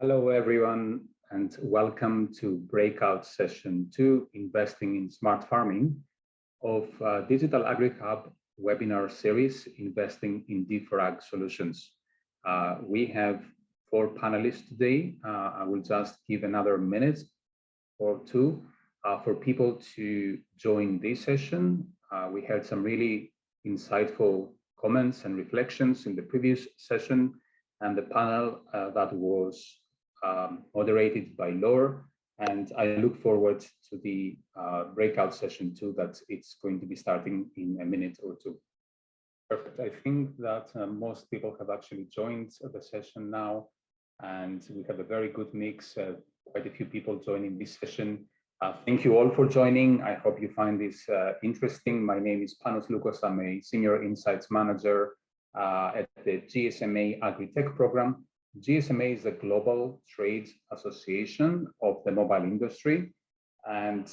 Hello, everyone, and welcome to Breakout Session 2, Investing in Smart Farming of Digital AgriHub webinar series, Investing in D4Ag Solutions. We have 4 panelists today. I will just give another minute or two for people to join this session. We had some really insightful comments and reflections in the previous session, and the panel that was moderated by Laura, and I look forward to the breakout session too, that it's going to be starting in a minute or two. Perfect. I think that most people have actually joined the session now, and we have a very good mix, quite a few people joining this session. Thank you all for joining. I hope you find this interesting. My name is Panos Lukos. I'm a Senior Insights Manager at the GSMA Agri-Tech program. GSMA is the Global Trade Association of the mobile industry, and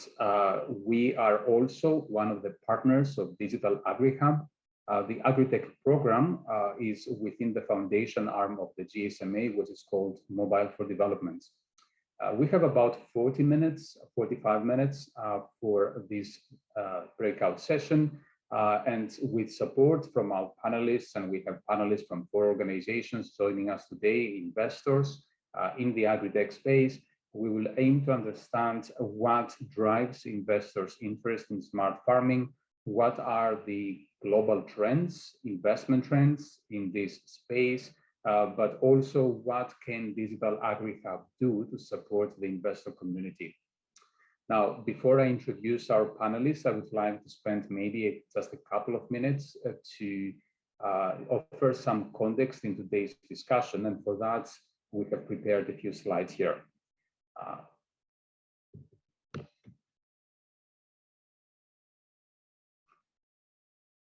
we are also one of the partners of Digital AgriHub. The Agri-Tech program is within the foundation arm of the GSMA, which is called Mobile for Development. We have about 45 minutes for this breakout session. And with support from our panelists, and we have panelists from 4 organizations joining us today, investors in the agri-tech space, we will aim to understand what drives investors' interest in smart farming, what are the global trends, investment trends in this space, but also what can Digital AgriHub do to support the investor community. Now, before I introduce our panelists, I would like to spend maybe just a couple of minutes to offer some context in today's discussion. And for that, we have prepared a few slides here.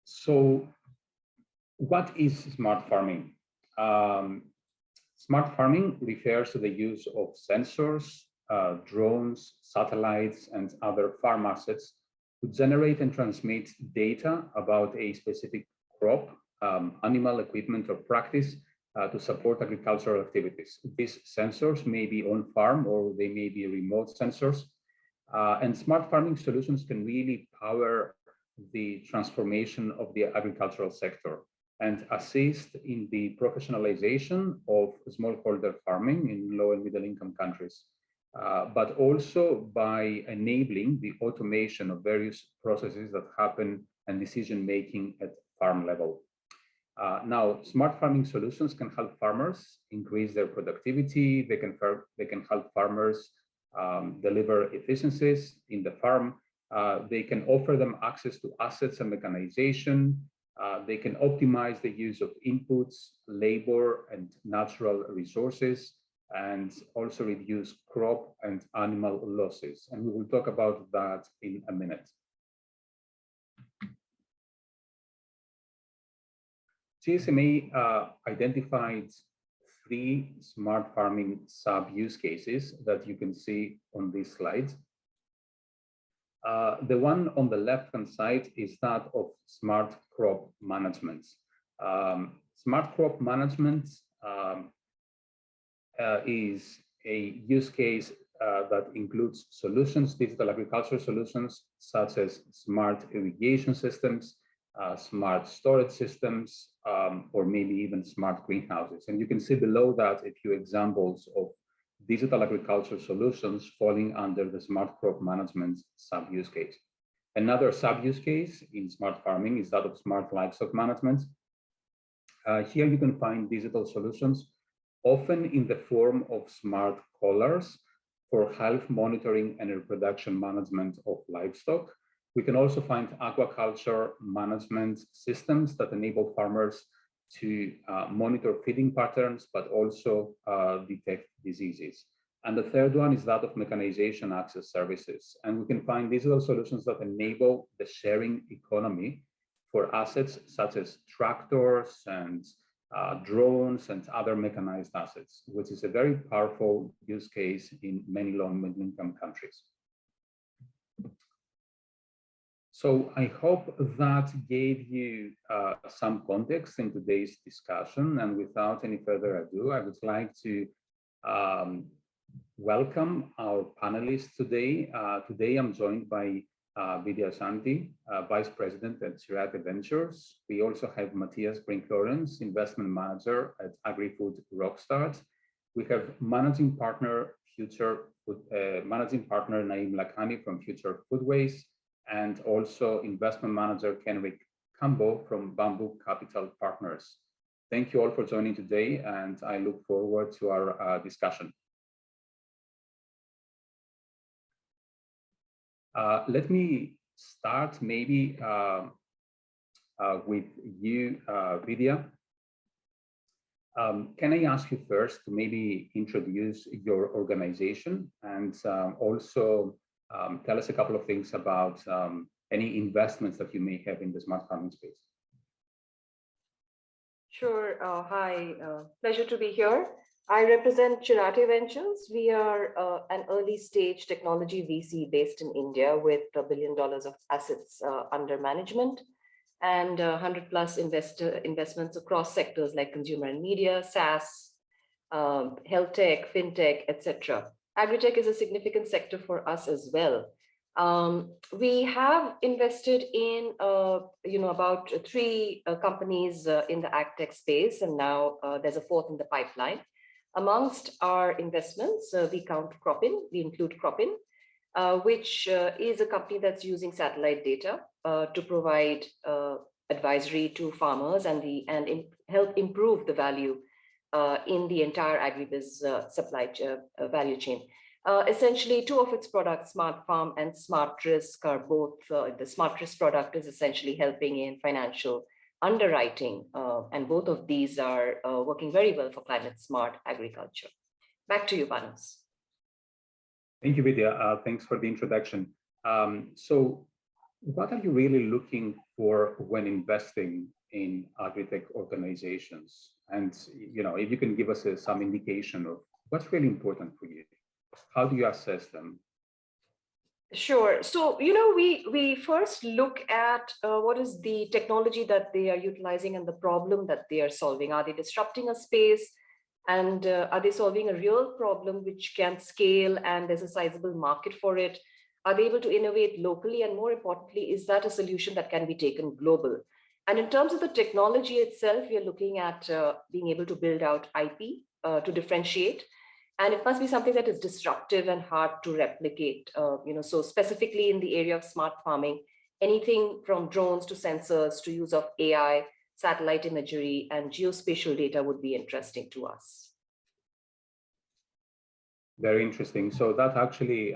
So what is smart farming? Smart farming refers to the use of sensors, drones, satellites, and other farm assets to generate and transmit data about a specific crop, animal, equipment, or practice to support agricultural activities. These sensors may be on farm or they may be remote sensors. And smart farming solutions can really power the transformation of the agricultural sector and assist in the professionalization of smallholder farming in low and middle income countries. But also by enabling the automation of various processes that happen and decision-making at farm level. Now, smart farming solutions can help farmers increase their productivity. They can help farmers deliver efficiencies in the farm. They can offer them access to assets and mechanization. They can optimize the use of inputs, labor, and natural resources, and also reduce crop and animal losses. And we will talk about that in a minute. GSMA identified 3 smart farming sub-use cases that you can see on this slide. The one on the left-hand side is that of smart crop management. Smart crop management is a use case that includes solutions, digital agriculture solutions, such as smart irrigation systems, smart storage systems, or maybe even smart greenhouses. And you can see below that a few examples of digital agriculture solutions falling under the smart crop management sub-use case. Another sub-use case in smart farming is that of smart livestock management. Here you can find digital solutions, often in the form of smart collars for health monitoring and reproduction management of livestock. We can also find aquaculture management systems that enable farmers to monitor feeding patterns, but also detect diseases. And the third one is that of mechanization access services. And we can find digital solutions that enable the sharing economy for assets such as tractors and drones and other mechanized assets, which is a very powerful use case in many low and middle income countries. So I hope that gave you some context in today's discussion. And without any further ado, I would like to Welcome our panelists today. Today I'm joined by Vidya Shanti, Vice President at Cirata Ventures. We also have Matthias Brink-Lawrence, Investment Manager at Agri-Food Rockstars. We have Managing Partner Naeem Lakhani from Future Foodways, and also Investment Manager Kenrick Cambo from Bamboo Capital Partners. Thank you all for joining today, and I look forward to our discussion. Let me start maybe with you, Vidya. Can I ask you first to maybe introduce your organization and also tell us a couple of things about any investments that you may have in the smart farming space? Sure. Hi, pleasure to be here. I represent Cirata Ventures. We are an early stage technology VC based in India with $1 billion of assets under management and 100+ investments across sectors like consumer and media, SaaS, health tech, fintech, etc. Agritech is a significant sector for us as well. We have invested in, about 3 companies in the agtech space, and now there's a 4th in the pipeline. Amongst our investments, we include Cropin, which is a company that's using satellite data to provide advisory to farmers and help improve the value in the entire agribusiness value chain. Essentially, 2 of its products, Smart Farm and Smart Risk, are both, the Smart Risk product is essentially helping in financial underwriting, and both of these are working very well for climate smart agriculture. Back to you, Panos. Thank you, Vidya. Thanks for the introduction. So what are you really looking for when investing in agritech organizations? And if you can give us some indication of what's really important for you. How do you assess them? Sure. So, we first look at what is the technology that they are utilizing and the problem that they are solving. Are they disrupting a space? And are they solving a real problem which can scale and there's a sizable market for it? Are they able to innovate locally? And more importantly, is that a solution that can be taken global? And in terms of the technology itself, we are looking at being able to build out IP to differentiate. And it must be something that is disruptive and hard to replicate. So specifically in the area of smart farming, anything from drones to sensors to use of AI, satellite imagery, and geospatial data would be interesting to us. Very interesting. So that actually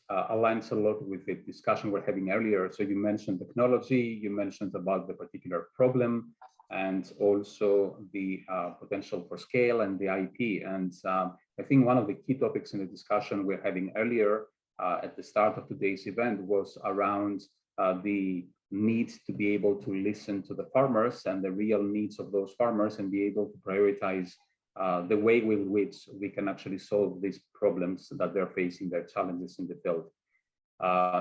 aligns a lot with the discussion we're having earlier. So you mentioned technology, you mentioned about the particular problem, and also the potential for scale and the IP. And I think one of the key topics in the discussion we're having earlier at the start of today's event was around the need to be able to listen to the farmers and the real needs of those farmers and be able to prioritize the way with which we can actually solve these problems that they're facing, their challenges in the field.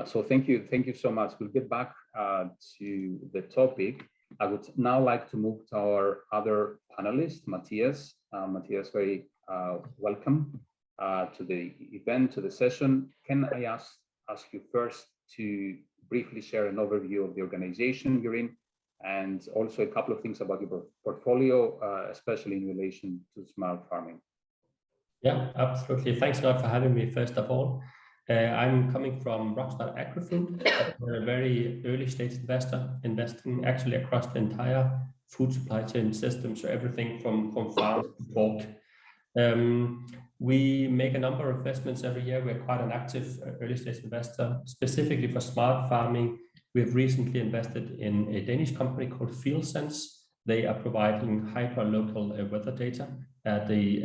So thank you so much. We'll get back to the topic. I would now like to move to our other panelist, Matthias. Matthias, very welcome to the event, to the session. Can I ask you first to briefly share an overview of the organization you're in, and also a couple of things about your portfolio, especially in relation to smart farming? Yeah, absolutely. Thanks a lot for having me, first of all. I'm coming from Rockstar Agri-Food. We're a very early stage investor, investing actually across the entire food supply chain system, so everything from farm to fork. We make a number of investments every year. We're quite an active early stage investor. Specifically for smart farming, we've recently invested in a Danish company called FieldSense. They are providing hyper-local weather data at the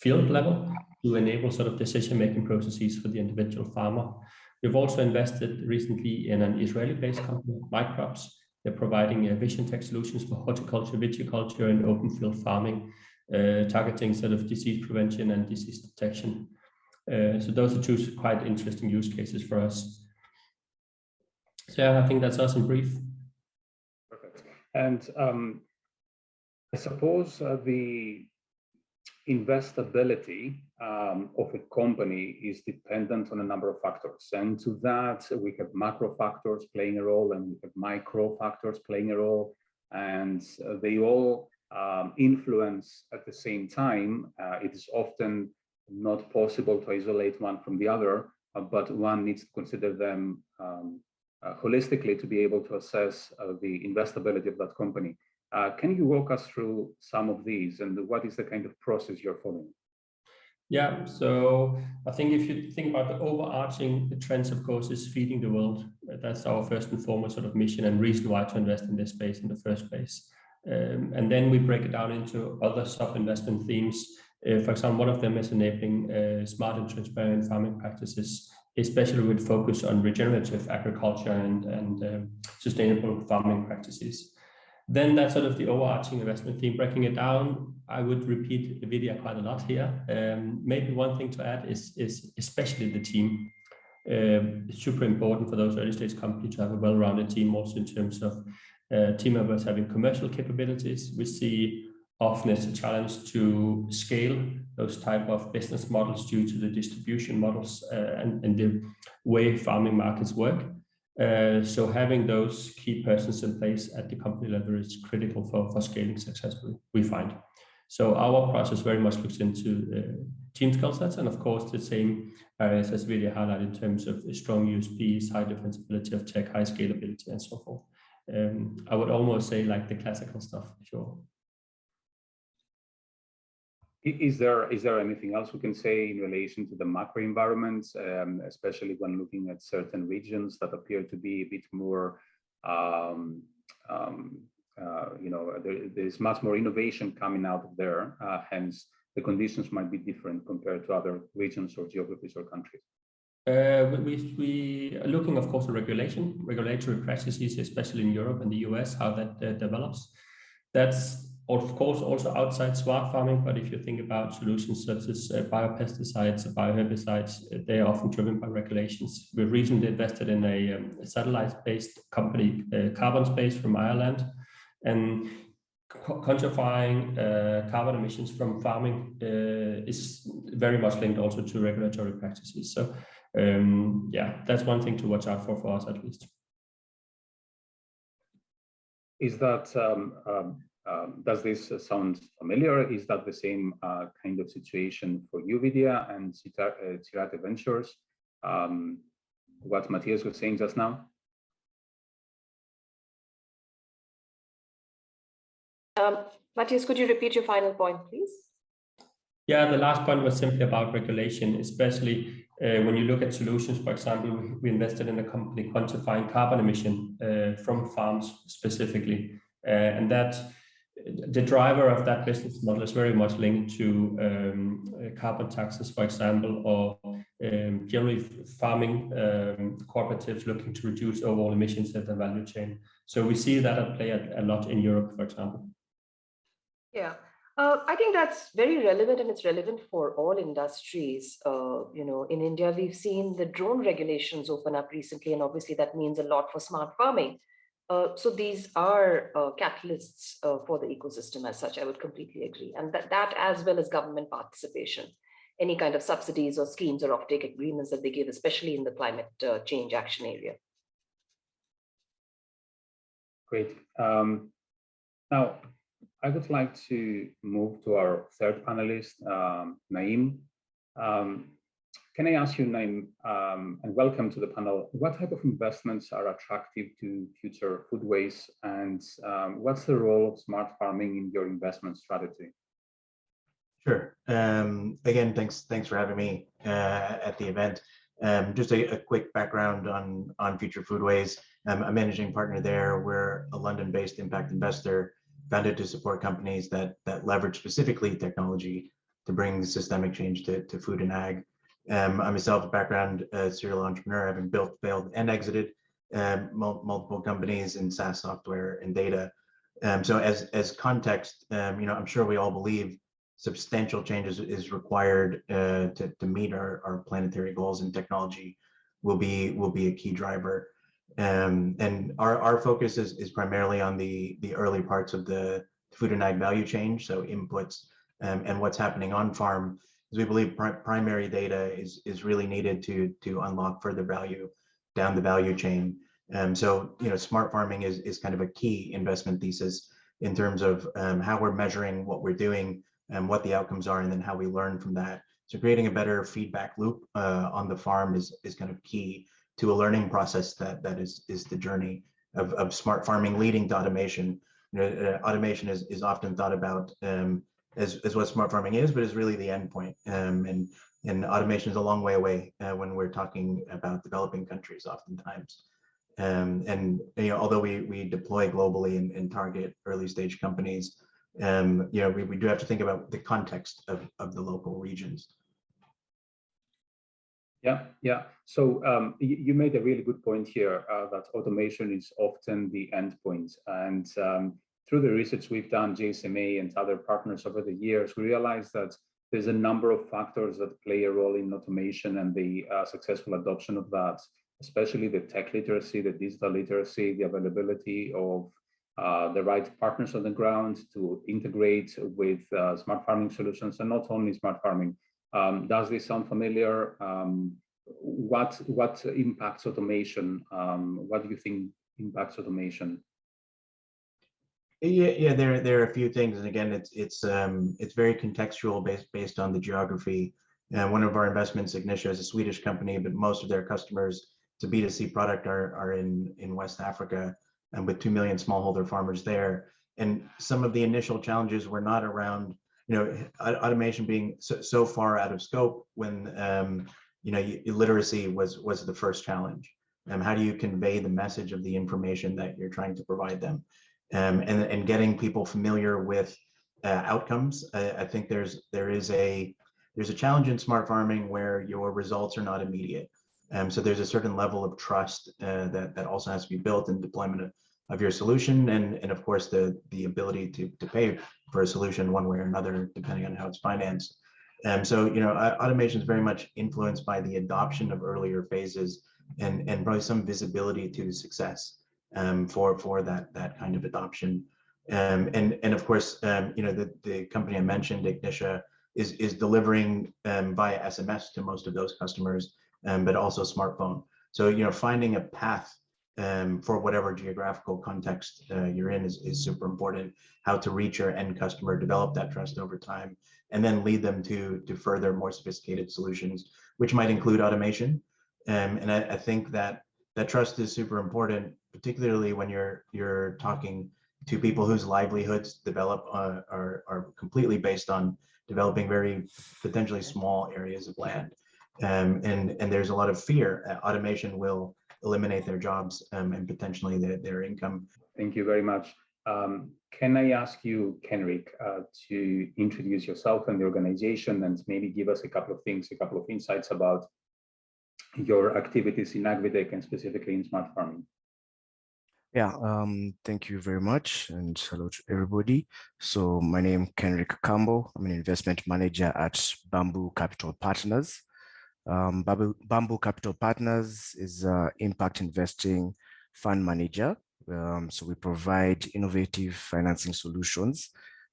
field level to enable sort of decision-making processes for the individual farmer. We've also invested recently in an Israeli-based company, Microbes. They're providing vision tech solutions for horticulture, viticulture, and open field farming, targeting sort of disease prevention and disease detection. So those are 2 quite interesting use cases for us. So yeah, I think that's us in brief. Perfect. And I suppose investability of a company is dependent on a number of factors. And to that, we have macro factors playing a role, and we have micro factors playing a role, and they all influence at the same time. It is often not possible to isolate one from the other, but one needs to consider them holistically to be able to assess the investability of that company. Can you walk us through some of these, and what is the kind of process you're following? Yeah, so I think if you think about the overarching trends, of course, is feeding the world. That's our first and foremost sort of mission and reason why to invest in this space in the first place. And then we break it down into other sub-investment themes. For example, one of them is enabling smart and transparent farming practices, especially with focus on regenerative agriculture and sustainable farming practices. Then that's sort of the overarching investment theme. Breaking it down, I would repeat NVIDIA quite a lot here. Maybe one thing to add is especially the team. It's super important for those early stage companies to have a well-rounded team, also in terms of team members having commercial capabilities. We see often it's a challenge to scale those type of business models due to the distribution models and the way farming markets work. So having those key persons in place at the company level is critical for scaling successfully, we find. So our process very much looks into team skill sets, and of course the same areas as really highlighted in terms of strong USPs, high defensibility of tech, high scalability, and so forth. I would almost say like the classical stuff, sure. Is there anything else we can say in relation to the macro environment, especially when looking at certain regions that appear to be a bit more, there's much more innovation coming out of there, hence the conditions might be different compared to other regions or geographies or countries? We are looking, of course, at regulatory practices, especially in Europe and the US, how that develops. That's of course also outside smart farming, but if you think about solutions such as biopesticides, bioherbicides, they are often driven by regulations. We've recently invested in a satellite-based company, Carbon Space from Ireland, and quantifying carbon emissions from farming is very much linked also to regulatory practices. So yeah, that's one thing to watch out for us at least. Is that does this sound familiar? Is that the same kind of situation for NVIDIA and Cirate Ventures? What Matthias was saying just now? Matthias, could you repeat your final point, please? Yeah, the last point was simply about regulation, especially when you look at solutions. For example, we invested in a company quantifying carbon emission from farms specifically, and that the driver of that business model is very much linked to carbon taxes, for example, or generally farming cooperatives looking to reduce overall emissions at the value chain. So we see that at play a lot in Europe, for example. Yeah, I think that's very relevant, and it's relevant for all industries. In India, we've seen the drone regulations open up recently, and obviously that means a lot for smart farming. So these are catalysts for the ecosystem as such. I would completely agree. And that as well as government participation, any kind of subsidies or schemes or offtake agreements that they give, especially in the climate change action area. Great. Now, I would like to move to our third panelist, Naeem. Can I ask you, Naeem, and welcome to the panel, what type of investments are attractive to future foodways, and what's the role of smart farming in your investment strategy? Sure. Again, thanks for having me at the event. Just a quick background on Future Foodways. I'm a managing partner there. We're a London-based impact investor founded to support companies that leverage specifically technology to bring systemic change to food and ag. I'm myself a background serial entrepreneur, having built, failed, and exited multiple companies in SaaS software and data. So as context, I'm sure we all believe substantial changes is required to meet our planetary goals, and technology will be a key driver. And our focus is primarily on the early parts of the food and ag value chain, so inputs, and what's happening on farm, is we believe primary data is really needed to unlock further value down the value chain. So, smart farming is kind of a key investment thesis in terms of how we're measuring what we're doing and what the outcomes are, and then how we learn from that. So creating a better feedback loop on the farm is kind of key to a learning process that is the journey of smart farming leading to automation. Automation is often thought about as what smart farming is, but is really the endpoint. And automation is a long way away when we're talking about developing countries oftentimes. And although we deploy globally and target early stage companies, we do have to think about the context of the local regions. Yeah. So you made a really good point here that automation is often the endpoint. And through the research we've done, JSMA and other partners over the years, we realized that there's a number of factors that play a role in automation and the successful adoption of that, especially the tech literacy, the digital literacy, the availability of the right partners on the ground to integrate with smart farming solutions, and not only smart farming. Does this sound familiar? What impacts automation? What do you think impacts automation? Yeah, there are a few things, and again, it's very contextual based on the geography. One of our investments, Ignitia, is a Swedish company, but most of their customers, it's a B2C product, are in West Africa, and with 2 million smallholder farmers there. And some of the initial challenges were not around automation being so far out of scope when literacy was the first challenge. How do you convey the message of the information that you're trying to provide them? And getting people familiar with outcomes. I think there's a challenge in smart farming where your results are not immediate. So there's a certain level of trust that also has to be built in deployment of your solution, and of course the ability to pay for a solution one way or another, depending on how it's financed. So automation is very much influenced by the adoption of earlier phases and probably some visibility to success for that kind of adoption. And of course, the company I mentioned, Ignitia, is delivering via SMS to most of those customers, but also smartphone. So finding a path for whatever geographical context you're in is super important. How to reach your end customer, develop that trust over time, and then lead them to further more sophisticated solutions, which might include automation. And I think that trust is super important, particularly when you're talking to people whose livelihoods are completely based on developing very potentially small areas of land. And there's a lot of fear automation will eliminate their jobs and potentially their income. Thank you very much. Can I ask you, Kenrick, to introduce yourself and the organization, and maybe give us a couple of insights about your activities in agritech and specifically in smart farming? Yeah, thank you very much, and hello to everybody. So my name is Kenrick Campbell. I'm an investment manager at Bamboo Capital Partners. Bamboo Capital Partners is an impact investing fund manager. So we provide innovative financing solutions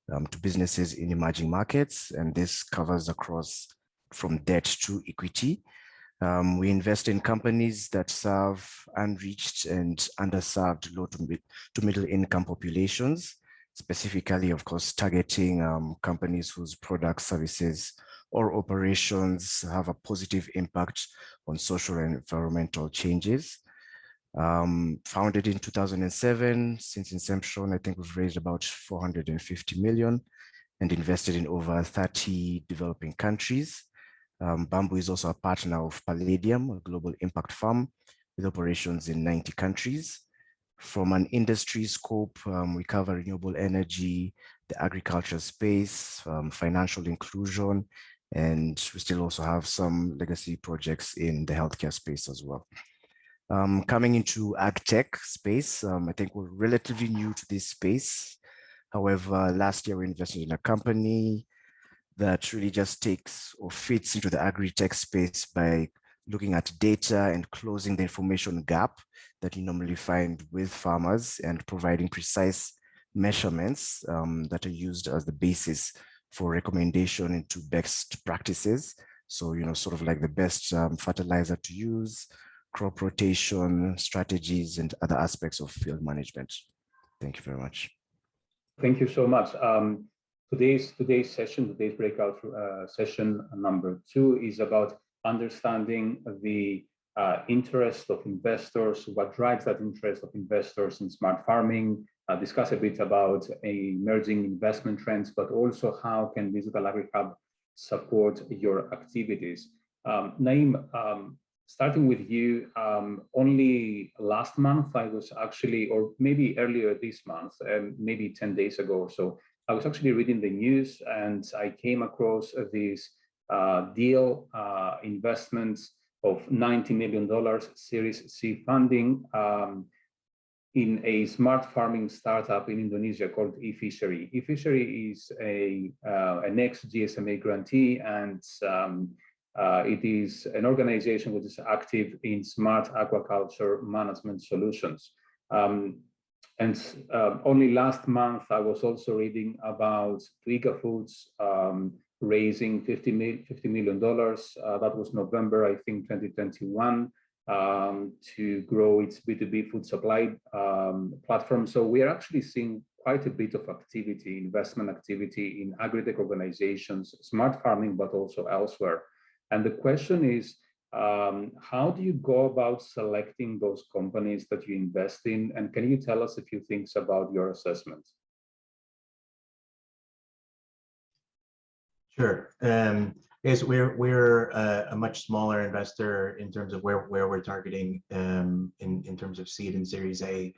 to businesses in emerging markets, and this covers across from debt to equity. We invest in companies that serve unreached and underserved low to middle income populations, specifically, of course, targeting companies whose products, services, or operations have a positive impact on social and environmental changes. Founded in 2007, since inception, I think we've raised about 450 million and invested in over 30 developing countries. Bamboo is also a partner of Palladium, a global impact firm with operations in 90 countries. From an industry scope, we cover renewable energy, the agriculture space, financial inclusion, and we still also have some legacy projects in the healthcare space as well. Coming into ag tech space, I think we're relatively new to this space. However, last year we invested in a company that really just takes or fits into the agri-tech space by looking at data and closing the information gap that you normally find with farmers and providing precise measurements that are used as the basis for recommendation into best practices. So, sort of like the best fertilizer to use, crop rotation strategies, and other aspects of field management. Thank you very much. Thank you so much. Today's breakout session number 2 is about understanding the interest of investors, what drives that interest of investors in smart farming, discuss a bit about emerging investment trends, but also how can Digital AgriHub support your activities. Naeem, starting with you, only last month I was actually, or maybe earlier this month, maybe 10 days ago or so, I was actually reading the news and I came across this deal investments of $90 million Series C funding in a smart farming startup in Indonesia called eFishery. eFishery is an ex-GSMA grantee, and it is an organization which is active in smart aquaculture management solutions. Only last month, I was also reading about Twiga Foods raising $50 million. That was November, I think, 2021, to grow its B2B food supply platform. So we are actually seeing quite a bit of activity, investment activity in agri-tech organizations, smart farming, but also elsewhere. And the question is, how do you go about selecting those companies that you invest in? And can you tell us a few things about your assessment? Sure. Yes, we're a much smaller investor in terms of where we're targeting in terms of seed and Series A.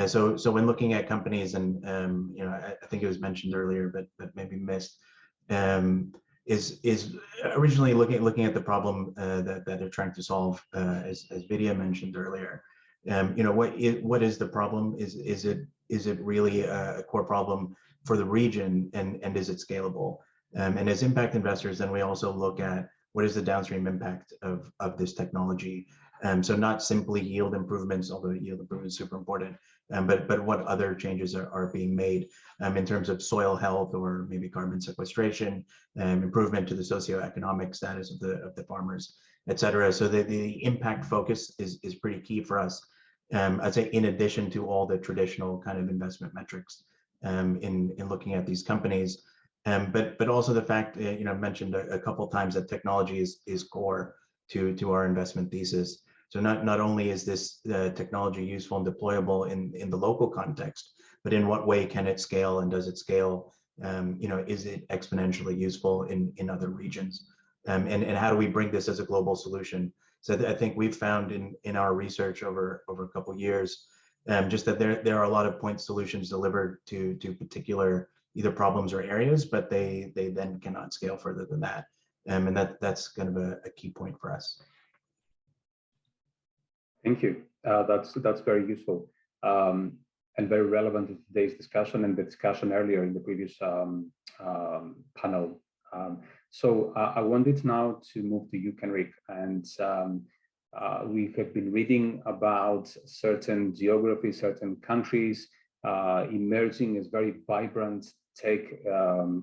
So when looking at companies, and I think it was mentioned earlier, but maybe missed, is originally looking at the problem that they're trying to solve, as Vidya mentioned earlier. What is the problem? Is it really a core problem for the region, and is it scalable? And as impact investors, then we also look at what is the downstream impact of this technology. So not simply yield improvements, although yield improvement is super important, but what other changes are being made in terms of soil health, or maybe carbon sequestration, improvement to the socioeconomic status of the farmers, et cetera. So the impact focus is pretty key for us. I'd say, in addition to all the traditional kind of investment metrics in looking at these companies. But also the fact, mentioned a couple of times, that technology is core to our investment thesis. So not only is this technology useful and deployable in the local context, but in what way can it scale, and does it scale? Is it exponentially useful in other regions? And how do we bring this as a global solution? So I think we've found in our research over a couple of years, just that there are a lot of point solutions delivered to particular either problems or areas, but they then cannot scale further than that. And that's kind of a key point for us. Thank you. That's very useful and very relevant to today's discussion and the discussion earlier in the previous panel. So I wanted now to move to you, Kenrick, and we have been reading about certain geographies, certain countries emerging as very vibrant tech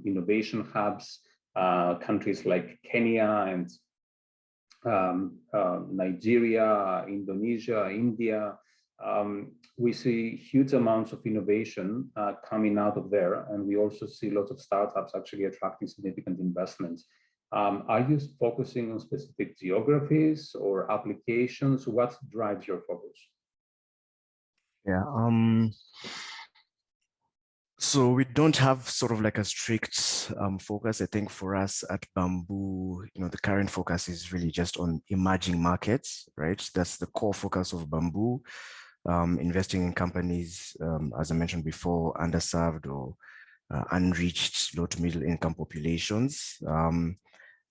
innovation hubs, countries like Kenya and Nigeria, Indonesia, India. We see huge amounts of innovation coming out of there, and we also see lots of startups actually attracting significant investment. Are you focusing on specific geographies or applications? What drives your focus? Yeah. So we don't have sort of like a strict focus. I think for us at Bamboo, the current focus is really just on emerging markets, right? That's the core focus of Bamboo. Investing in companies, as I mentioned before, underserved or unreached low to middle income populations. I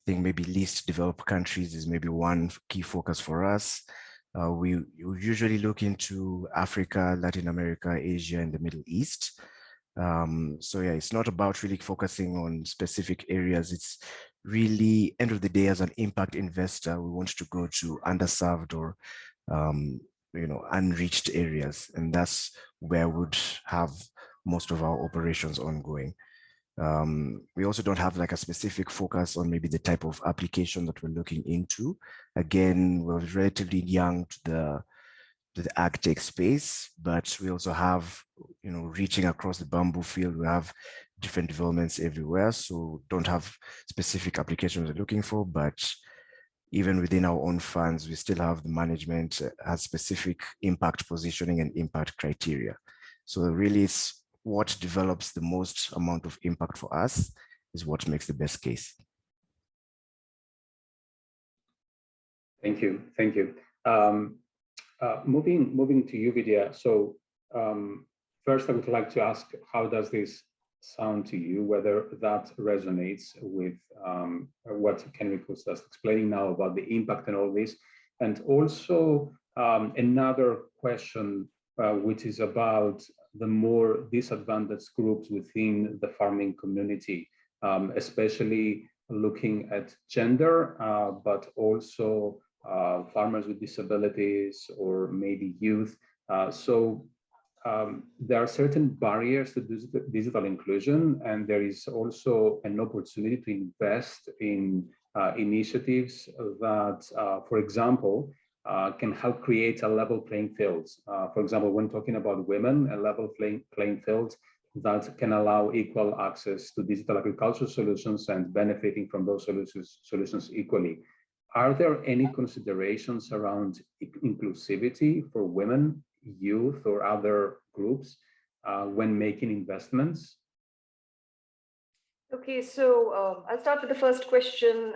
think maybe least developed countries is maybe one key focus for us. We usually look into Africa, Latin America, Asia, and the Middle East. So yeah, it's not about really focusing on specific areas. It's really, end of the day, as an impact investor, we want to go to underserved or unreached areas, and that's where we would have most of our operations ongoing. We also don't have like a specific focus on maybe the type of application that we're looking into. Again, we're relatively young to the ag tech space, but we also have, reaching across the bamboo field, we have different developments everywhere. So don't have specific applications we're looking for, but even within our own funds, we still have the management has specific impact positioning and impact criteria. So really it's what develops the most amount of impact for us is what makes the best case. Thank you. Thank you. Moving to you, Vidya. So first, I would like to ask, how does this sound to you? Whether that resonates with what Kenrick was just explaining now about the impact and all this, and also another question, which is about the more disadvantaged groups within the farming community, especially looking at gender, but also farmers with disabilities or maybe youth. There are certain barriers to digital inclusion, and there is also an opportunity to invest in initiatives that, for example, can help create a level playing field. For example, when talking about women, a level playing field that can allow equal access to digital agriculture solutions and benefiting from those solutions equally. Are there any considerations around inclusivity for women, youth, or other groups when making investments? Okay, so I'll start with the first question.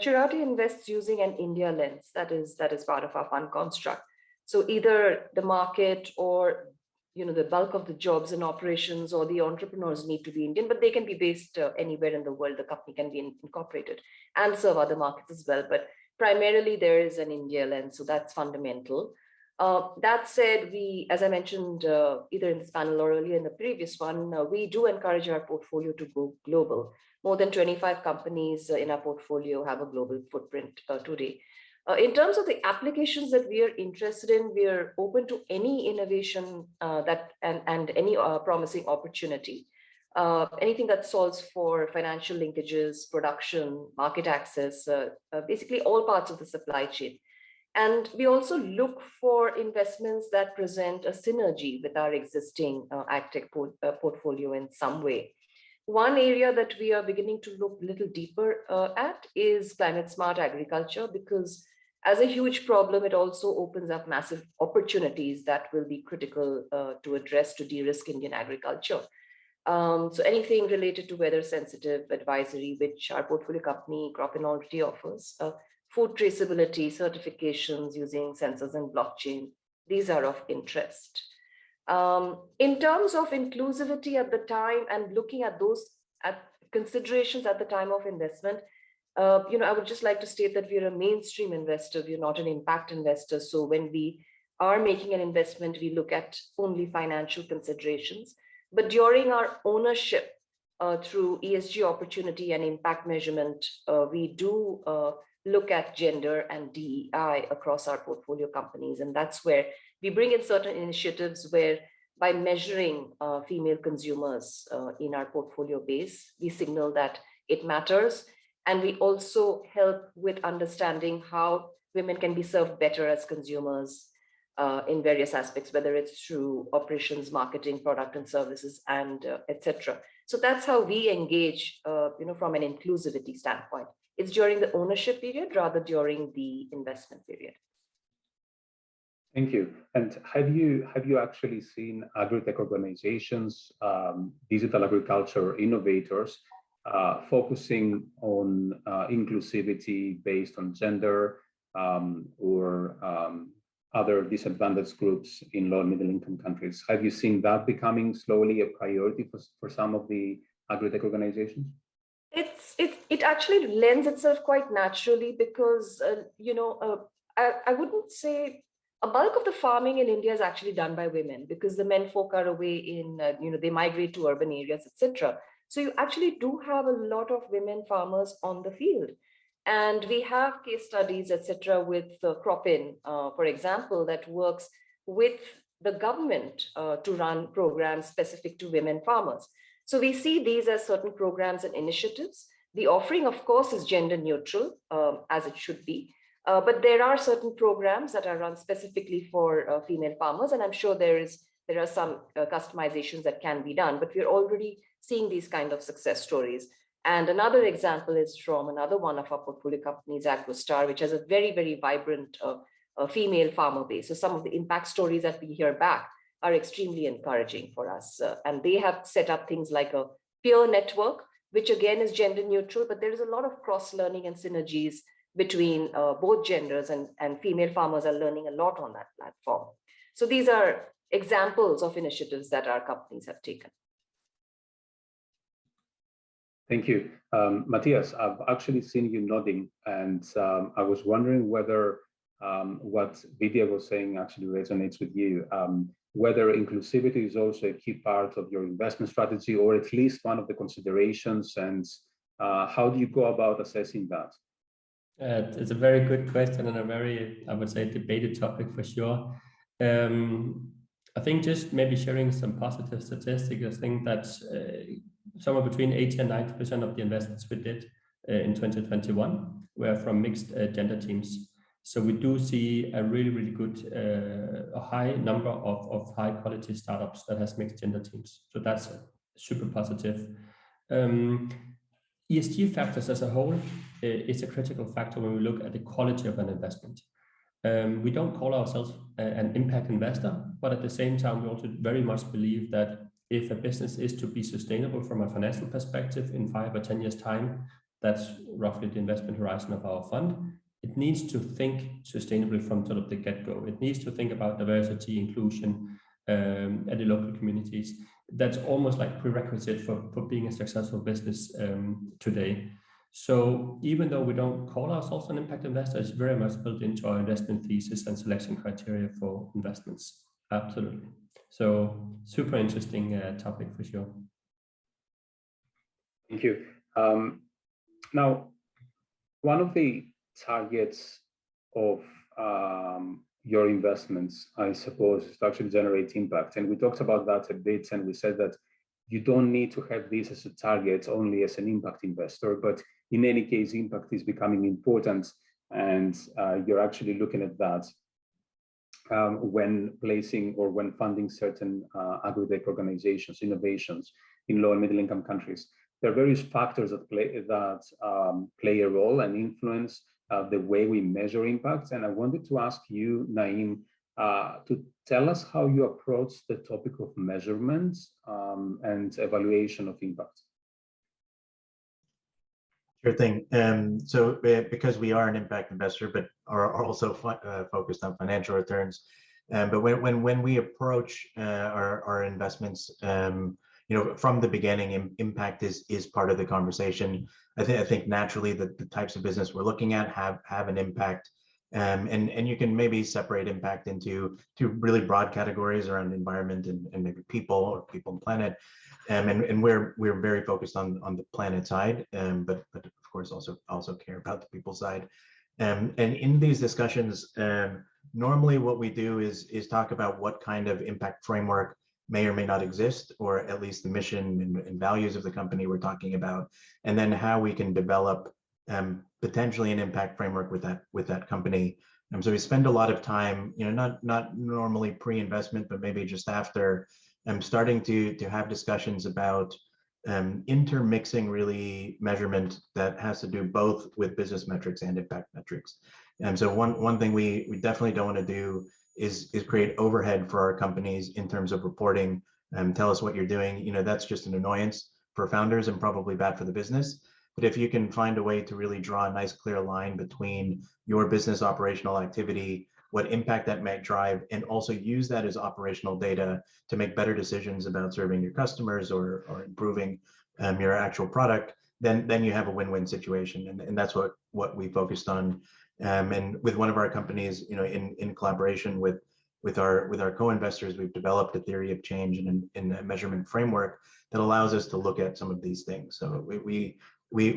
Chirati invests using an India lens. That is part of our fund construct. So either the market or the bulk of the jobs and operations or the entrepreneurs need to be Indian, but they can be based anywhere in the world. The company can be incorporated and serve other markets as well. But primarily there is an India lens, so that's fundamental. That said, we, as I mentioned, either in this panel or earlier in the previous one, we do encourage our portfolio to go global. More than 25 companies in our portfolio have a global footprint today. In terms of the applications that we are interested in, we are open to any innovation and any promising opportunity. Anything that solves for financial linkages, production, market access, basically all parts of the supply chain. And we also look for investments that present a synergy with our existing AgTech portfolio in some way. One area that we are beginning to look a little deeper at is climate smart agriculture, because as a huge problem, it also opens up massive opportunities that will be critical to address to de-risk Indian agriculture. So anything related to weather sensitive advisory, which our portfolio company Cropin already offers, food traceability certifications using sensors and blockchain, these are of interest. In terms of inclusivity at the time and looking at those considerations at the time of investment, I would just like to state that we're a mainstream investor, we're not an impact investor. So when we are making an investment, we look at only financial considerations. But during our ownership, through ESG opportunity and impact measurement, we do look at gender and DEI across our portfolio companies. And that's where we bring in certain initiatives where by measuring female consumers in our portfolio base, we signal that it matters. And we also help with understanding how women can be served better as consumers in various aspects, whether it's through operations, marketing, product and services, and etc. So that's how we engage, from an inclusivity standpoint. It's during the ownership period rather during the investment period. Thank you. And have you actually seen agri-tech organizations, digital agriculture innovators, focusing on inclusivity based on gender or other disadvantaged groups in low and middle income countries? Have you seen that becoming slowly a priority for some of the agri-tech organizations? It actually lends itself quite naturally because, I wouldn't say a bulk of the farming in India is actually done by women because the men folk are away in, they migrate to urban areas, etc. So you actually do have a lot of women farmers on the field. And we have case studies, etc., with Cropin, for example, that works with the government to run programs specific to women farmers. So we see these as certain programs and initiatives. The offering, of course, is gender neutral, as it should be. But there are certain programs that are run specifically for female farmers, and I'm sure there are some customizations that can be done, but we're already seeing these kind of success stories. And another example is from another one of our portfolio companies, AgroStar, which has a very, very vibrant female farmer base. So some of the impact stories that we hear back are extremely encouraging for us. And they have set up things like a peer network, which again is gender neutral, but there is a lot of cross-learning and synergies between both genders, and female farmers are learning a lot on that platform. So these are examples of initiatives that our companies have taken. Thank you. Matthias, I've actually seen you nodding, and I was wondering whether what Vidya was saying actually resonates with you, whether inclusivity is also a key part of your investment strategy, or at least one of the considerations, and how do you go about assessing that? It's a very good question and a very, I would say, debated topic for sure. I think just maybe sharing some positive statistics, I think that somewhere between 80 and 90% of the investments we did in 2021 were from mixed gender teams. So we do see a really, really good, a high number of high quality startups that has mixed gender teams. So that's super positive. ESG factors as a whole is a critical factor when we look at the quality of an investment. We don't call ourselves an impact investor, but at the same time, we also very much believe that if a business is to be sustainable from a financial perspective in 5 or 10 years' time, that's roughly the investment horizon of our fund. It needs to think sustainably from sort of the get-go. It needs to think about diversity, inclusion, and the local communities. That's almost like prerequisite for being a successful business today. So even though we don't call ourselves an impact investor, it's very much built into our investment thesis and selection criteria for investments. Absolutely. So super interesting topic for sure. Thank you. Now, one of the targets of your investments, I suppose, is to actually generate impact. And we talked about that a bit, and we said that you don't need to have this as a target only as an impact investor, but in any case, impact is becoming important, and you're actually looking at that when placing or when funding certain agri-tech organizations, innovations in low and middle income countries. There are various factors that play a role and influence the way we measure impact. And I wanted to ask you, Naeem, to tell us how you approach the topic of measurement and evaluation of impact. Sure thing. So because we are an impact investor, but are also focused on financial returns. But when we approach our investments, from the beginning, impact is part of the conversation. I think naturally that the types of business we're looking at have an impact, and you can maybe separate impact into two really broad categories around environment and maybe people, or people and planet. And we're very focused on the planet side, but of course also care about the people side. And in these discussions, normally what we do is talk about what kind of impact framework may or may not exist, or at least the mission and values of the company we're talking about, and then how we can develop potentially an impact framework with that company. So we spend a lot of time, not normally pre-investment, but maybe just after, starting to have discussions about intermixing really measurement that has to do both with business metrics and impact metrics. And so one thing we definitely don't want to do is create overhead for our companies in terms of reporting. Tell us what you're doing. That's just an annoyance for founders and probably bad for the business. But if you can find a way to really draw a nice clear line between your business operational activity, what impact that might drive, and also use that as operational data to make better decisions about serving your customers or improving your actual product, then you have a win-win situation. And that's what we focused on. And with one of our companies, in collaboration with our co-investors, we've developed a theory of change and a measurement framework that allows us to look at some of these things. So we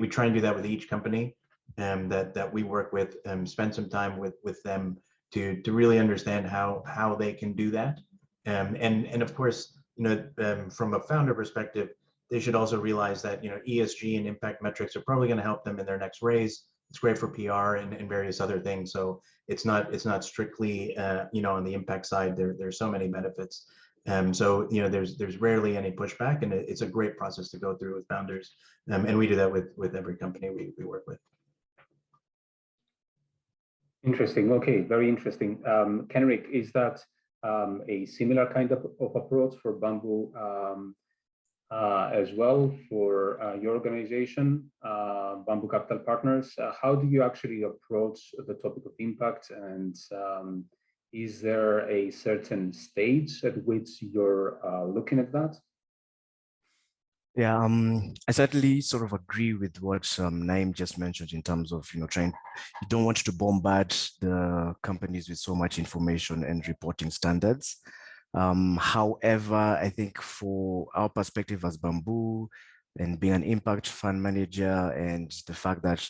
try and do that with each company that we work with, spend some time with them to really understand how they can do that. And of course, from a founder perspective, they should also realize that, ESG and impact metrics are probably going to help them in their next raise. It's great for PR and various other things. So it's not strictly, on the impact side. There's so many benefits. So, there's rarely any pushback, and it's a great process to go through with founders. And we do that with every company we work with. Interesting. Okay, very interesting. Kenrick, is that a similar kind of approach for Bamboo as well for your organization, Bamboo Capital Partners? How do you actually approach the topic of impact, and is there a certain stage at which you're looking at that? Yeah, I certainly sort of agree with what Naeem just mentioned in terms of, you don't want to bombard the companies with so much information and reporting standards. However, I think for our perspective as Bamboo and being an impact fund manager, and the fact that,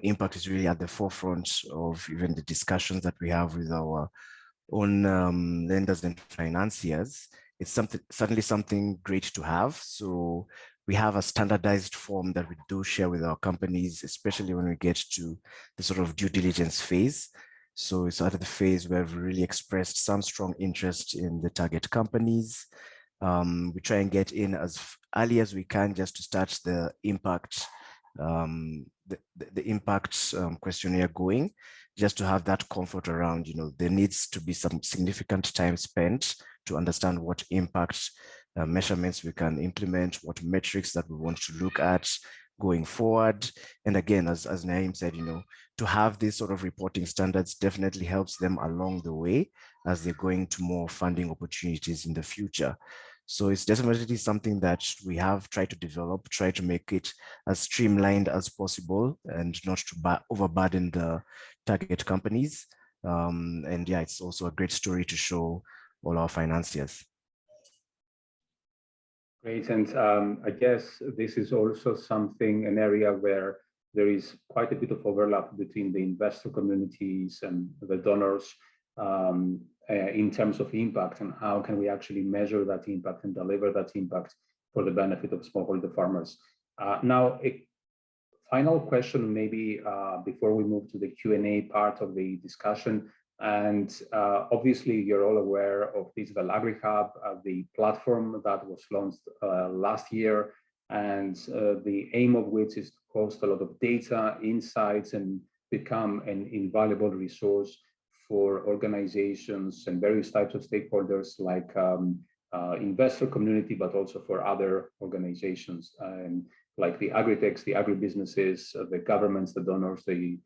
impact is really at the forefront of even the discussions that we have with our own lenders and financiers, it's certainly something great to have. So we have a standardized form that we do share with our companies, especially when we get to the sort of due diligence phase. So it's at the phase where we've really expressed some strong interest in the target companies. We try and get in as early as we can just to start the impact questionnaire going, just to have that comfort around, there needs to be some significant time spent to understand what impact measurements we can implement, what metrics that we want to look at going forward. And again, as Naeem said, to have these sort of reporting standards definitely helps them along the way as they're going to more funding opportunities in the future. So it's definitely something that we have tried to develop, try to make it as streamlined as possible and not to overburden the target companies. And yeah, it's also a great story to show all our financiers. Great, and I guess this is also an area where there is quite a bit of overlap between the investor communities and the donors in terms of impact, and how can we actually measure that impact and deliver that impact for the benefit of smallholder farmers. Now, a final question maybe before we move to the Q&A part of the discussion. And obviously, you're all aware of Digital AgriHub, the platform that was launched last year, and the aim of which is to host a lot of data, insights, and become an invaluable resource for organizations and various types of stakeholders like investor community, but also for other organizations like the agritechs, the agribusinesses, the governments, the donors, the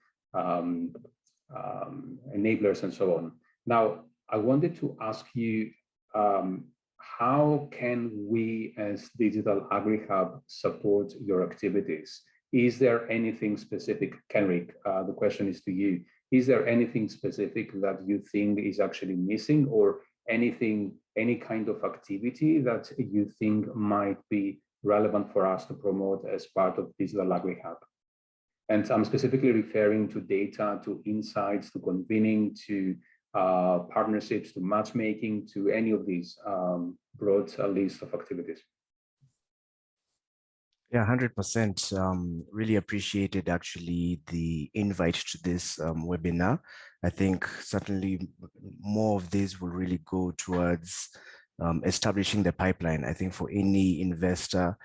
enablers, and so on. Now, I wanted to ask you, how can we as Digital AgriHub support your activities? Is there anything specific, Kenrick? The question is to you. Is there anything specific that you think is actually missing, or any kind of activity that you think might be relevant for us to promote as part of Digital AgriHub? And I'm specifically referring to data, to insights, to convening, to partnerships, to matchmaking, to any of these broad list of activities. Yeah, 100%. Really appreciated actually the invite to this webinar. I think certainly more of this will really go towards establishing the pipeline. I think for any investor,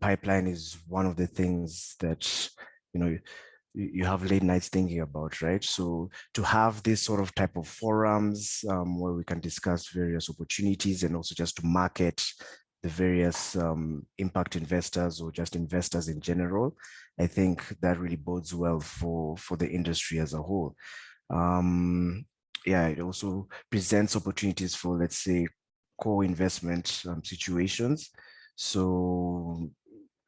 pipeline is one of the things that, you have late nights thinking about, right? So to have this sort of type of forums where we can discuss various opportunities and also just to market the various impact investors or just investors in general, I think that really bodes well for the industry as a whole. Yeah, it also presents opportunities for, let's say, co-investment situations. So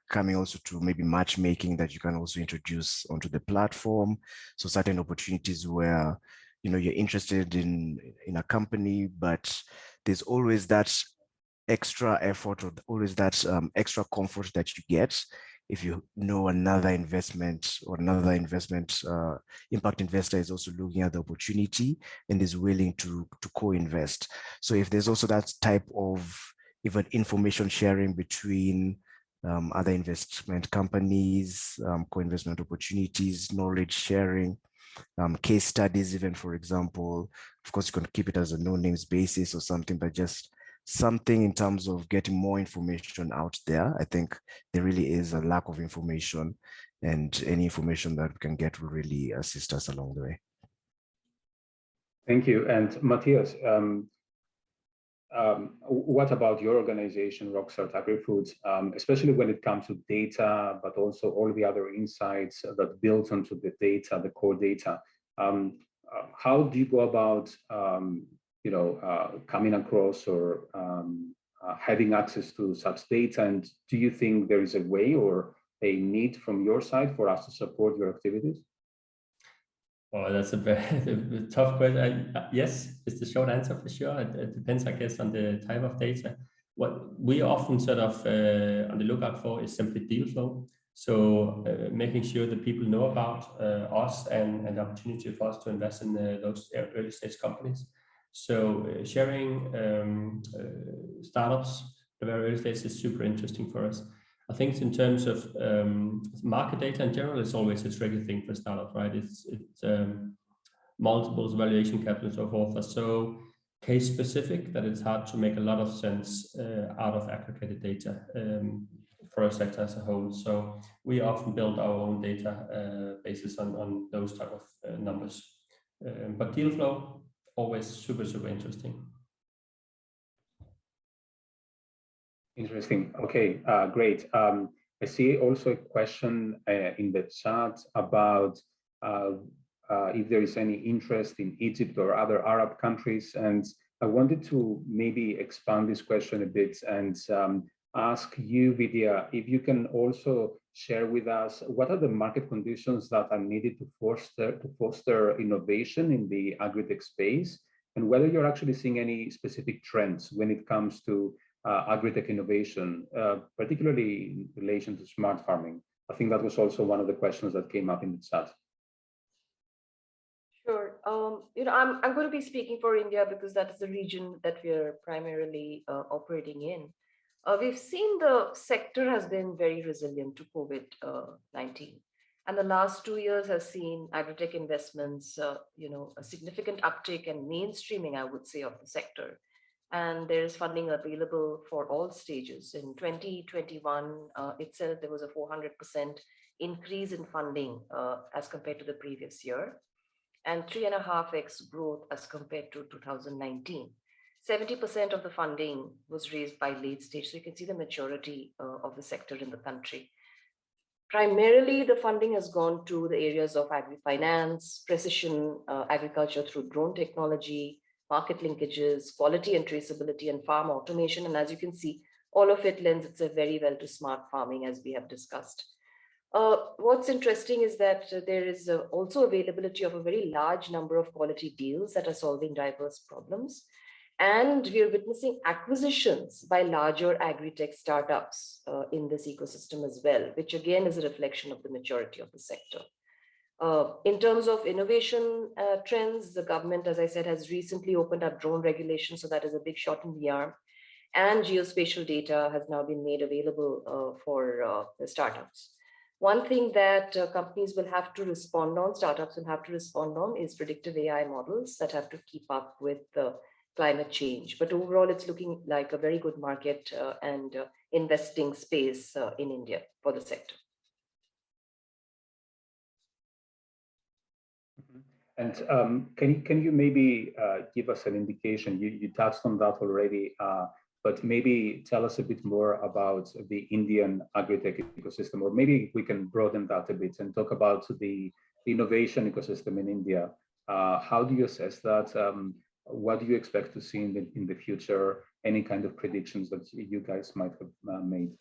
coming also to maybe matchmaking that you can also introduce onto the platform. So certain opportunities where, you're interested in a company, but there's always that extra effort or always that extra comfort that you get if you know another investment or another investment impact investor is also looking at the opportunity and is willing to co-invest. So if there's also that type of even information sharing between other investment companies, co-investment opportunities, knowledge sharing, case studies, even for example. Of course, you can keep it as a no names basis or something, but just something in terms of getting more information out there. I think there really is a lack of information, and any information that we can get will really assist us along the way. Thank you. And Matthias, what about your organization, Rockstar AgriFoods, especially when it comes to data, but also all the other insights that build onto the data, the core data? How do you go about, coming across or having access to such data? And do you think there is a way or a need from your side for us to support your activities? Oh, that's a very tough question. Yes, it's the short answer for sure. It depends, I guess, on the type of data. What we often sort of on the lookout for is simply deal flow. So making sure that people know about us and the opportunity for us to invest in those early stage companies. So sharing startups at the very early stage is super interesting for us. I think in terms of market data in general, it's always a tricky thing for startups, right? It's multiples, valuation capital, and so forth are so case specific that it's hard to make a lot of sense out of aggregated data for a sector as a whole. So we often build our own data basis on those type of numbers. But deal flow, always super, super interesting. Interesting. Okay, great. I see also a question in the chat about if there is any interest in Egypt or other Arab countries. And I wanted to maybe expand this question a bit and ask you, Vidya, if you can also share with us what are the market conditions that are needed to foster innovation in the agri-tech space, and whether you're actually seeing any specific trends when it comes to agri-tech innovation, particularly in relation to smart farming. I think that was also one of the questions that came up in the chat. Sure. I'm going to be speaking for India because that is the region that we are primarily operating in. We've seen the sector has been very resilient to COVID-19. And the last 2 years has seen agri-tech investments, a significant uptick and mainstreaming, I would say, of the sector. And there is funding available for all stages. In 2021 itself, there was a 400% increase in funding as compared to the previous year, and 3.5x growth as compared to 2019. 70% of the funding was raised by late stage. So you can see the maturity of the sector in the country. Primarily, the funding has gone to the areas of agri-finance, precision agriculture through drone technology, market linkages, quality and traceability, and farm automation. And as you can see, all of it lends itself very well to smart farming, as we have discussed. What's interesting is that there is also availability of a very large number of quality deals that are solving diverse problems. And we are witnessing acquisitions by larger agri-tech startups in this ecosystem as well, which again is a reflection of the maturity of the sector. In terms of innovation trends, the government, as I said, has recently opened up drone regulation. So that is a big shot in the arm. And geospatial data has now been made available for the startups. One thing that companies will have to respond on, startups will have to respond on, is predictive AI models that have to keep up with climate change. But overall, it's looking like a very good market and investing space in India for the sector. And can you maybe give us an indication? You touched on that already, but maybe tell us a bit more about the Indian agri-tech ecosystem, or maybe we can broaden that a bit and talk about the innovation ecosystem in India. How do you assess that? What do you expect to see in the future? Any kind of predictions that you guys might have made?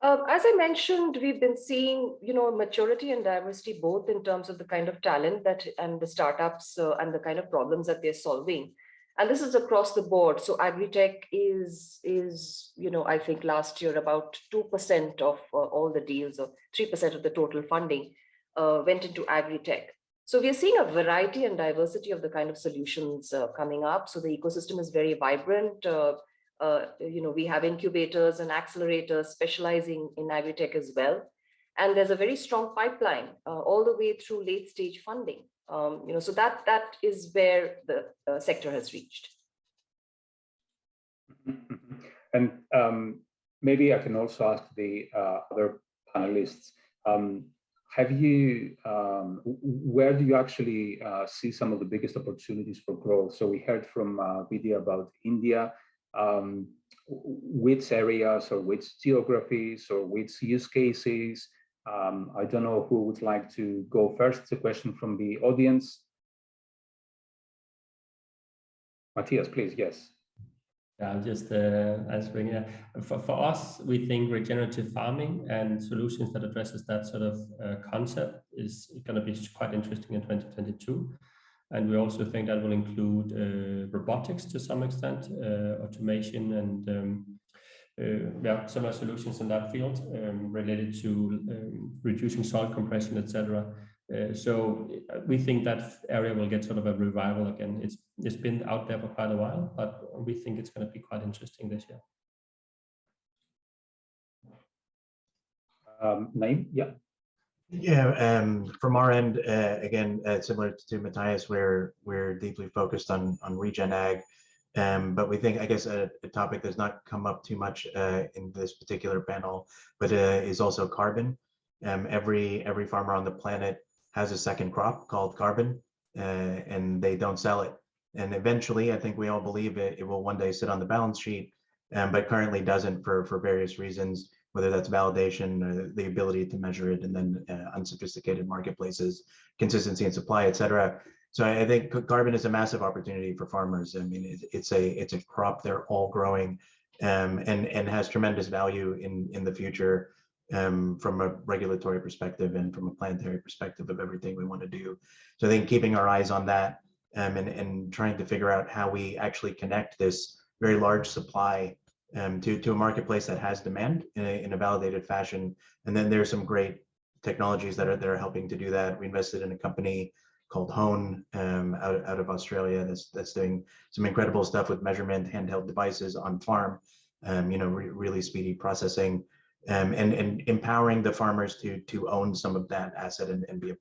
As I mentioned, we've been seeing, maturity and diversity, both in terms of the kind of talent and the startups and the kind of problems that they're solving. And this is across the board. So agri-tech is I think last year about 2% of all the deals, or 3% of the total funding went into agri-tech. So we are seeing a variety and diversity of the kind of solutions coming up. So the ecosystem is very vibrant. We have incubators and accelerators specializing in agri-tech as well. And there's a very strong pipeline all the way through late stage funding. So that is where the sector has reached. And maybe I can also ask the other panelists, where do you actually see some of the biggest opportunities for growth? So we heard from Vidya about India. Which areas or which geographies or which use cases? I don't know who would like to go first. It's a question from the audience. Matthias, please, yes. Yeah, I'm just answering. For us, we think regenerative farming and solutions that addresses that sort of concept is going to be quite interesting in 2022. And we also think that will include robotics to some extent, automation and similar solutions in that field related to reducing soil compression, etc. So we think that area will get sort of a revival again. It's been out there for quite a while, but we think it's going to be quite interesting this year. Naeem, yeah. Yeah, from our end, again, similar to Matthias, we're deeply focused on regen ag, but we think, I guess, a topic that's not come up too much in this particular panel, but is also carbon. Every farmer on the planet has a second crop called carbon, and they don't sell it. And eventually, I think we all believe it will one day sit on the balance sheet, but currently doesn't for various reasons, whether that's validation, the ability to measure it, and then unsophisticated marketplaces, consistency in supply, et cetera. So I think carbon is a massive opportunity for farmers. I mean, it's a crop they're all growing, and has tremendous value in the future, from a regulatory perspective and from a planetary perspective of everything we want to do. So I think keeping our eyes on that, and trying to figure out how we actually connect this very large supply to a marketplace that has demand in a validated fashion. And then there's some great technologies that are helping to do that. We invested in a company called Hone out of Australia that's doing some incredible stuff with measurement, handheld devices on farm, really speedy processing, and empowering the farmers to own some of that asset and be a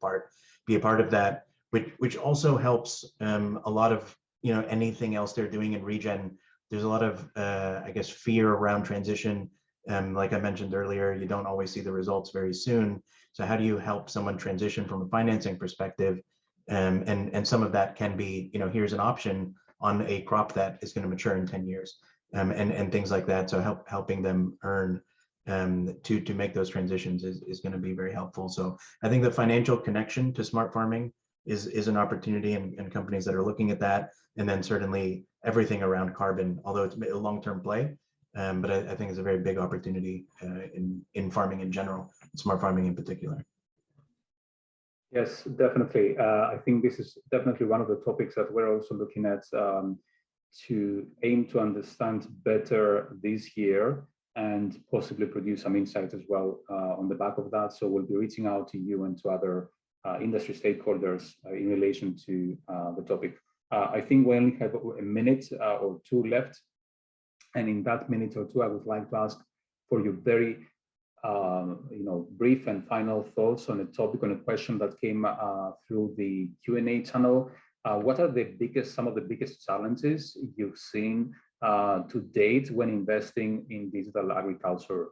part of that, which also helps a lot of anything else they're doing in regen. There's a lot of I guess fear around transition. Like I mentioned earlier, you don't always see the results very soon. So how do you help someone transition from a financing perspective? And some of that can be, here's an option on a crop that is going to mature in 10 years, and things like that. So helping them earn to make those transitions is going to be very helpful. So I think the financial connection to smart farming is an opportunity, and companies that are looking at that. And then certainly everything around carbon, although it's a long-term play, but I think it's a very big opportunity in farming in general, smart farming in particular. Yes, definitely. I think this is definitely one of the topics that we're also looking at to aim to understand better this year and possibly produce some insights as well on the back of that. So we'll be reaching out to you and to other industry stakeholders in relation to the topic. I think we only have a minute or two left. And in that minute or two, I would like to ask for your very brief and final thoughts on a topic, on a question that came through the Q&A channel. What are some of the biggest challenges you've seen to date when investing in digital agriculture,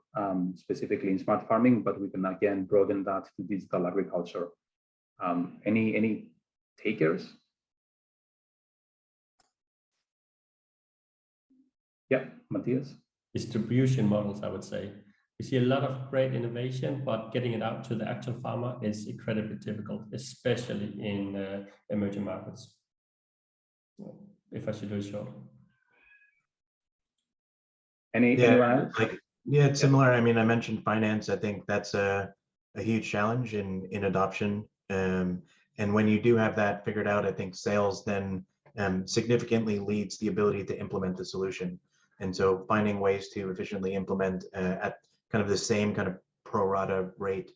specifically in smart farming, but we can again broaden that to digital agriculture. Any takers? Yeah, Matthias. Distribution models, I would say. We see a lot of great innovation, but getting it out to the actual farmer is incredibly difficult, especially in emerging markets. If I should do it short. Anyone else? It's similar. I mean, I mentioned finance. I think that's a huge challenge in adoption. And when you do have that figured out, I think sales then significantly leads the ability to implement the solution. And so finding ways to efficiently implement at kind of the same kind of pro rata rate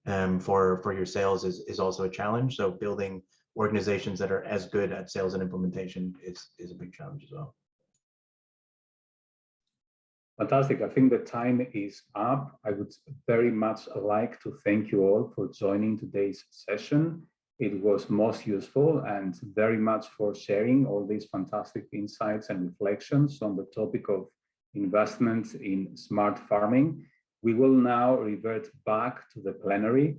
for your sales is also a challenge. So building organizations that are as good at sales and implementation is a big challenge as well. Fantastic. I think the time is up. I would very much like to thank you all for joining today's session. It was most useful, and very much for sharing all these fantastic insights and reflections on the topic of investments in smart farming. We will now revert back to the plenary